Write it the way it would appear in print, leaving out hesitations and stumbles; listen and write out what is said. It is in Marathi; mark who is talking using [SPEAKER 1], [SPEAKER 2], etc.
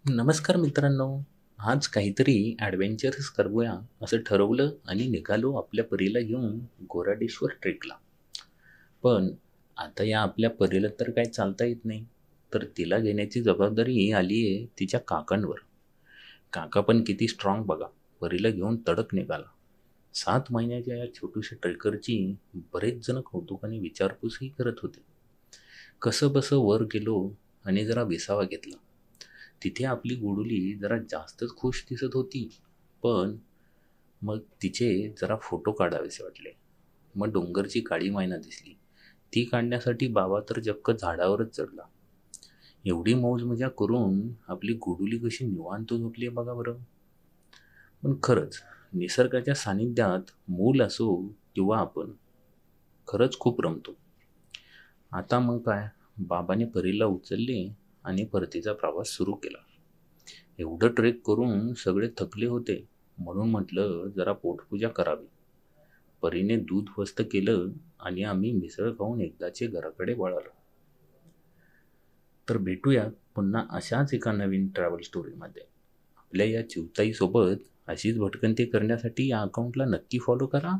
[SPEAKER 1] नमस्कार मित्रांनो. आज काहीतरी ॲडव्हेंचरस करूया असं ठरवलं आणि निघालो आपल्या परीला घेऊन गोराडेश्वर ट्रेकला. पण आता या आपल्या परीला तर काही चालता येत नाही. तर तिला घेण्याची जबाबदारी आली आहे तिच्या काकांवर. काका पण किती स्ट्रॉंग बघा. परीला घेऊन तडक निघाला. 7 महिन्याच्या या छोट्याशा ट्रेकरची बरेच जण कौतुकाने विचारपूसही करत होते. कसंबसं वर गेलो आणि जरा विसावा घेतला. तिथे आपली गोडुली जरा जास्तच खुश दिसत होती. पण मग तिचे जरा फोटो काढावेसे वाटले. मग डोंगरची काळी मैना दिसली. ती काढण्यासाठी बाबा तर चक्क झाडावरच चढला. एवढी मौज मजा करून आपली गोडुली कशी निवांत झोपली आहे बघा बरं. पण खरंच निसर्गाच्या सानिध्यात मूल असो किंवा आपण खरंच खूप रमतो. आता मग काय, बाबाने परीला उचलले आणि परतीचा प्रवास सुरू केला. एवढं ट्रेक करून सगळे थकले होते, म्हणून म्हटलं जरा पोटपूजा करावी. परीने दूध फस्त केलं आणि आम्ही मिसळ खाऊन एकदाचे घराकडे वळालो. तर भेटूया पुन्हा अशाच एका नवीन ट्रॅव्हल स्टोरीमध्ये. आपल्या या चिवताईसोबत अशीच भटकंती करण्यासाठी या अकाउंटला नक्की फॉलो करा.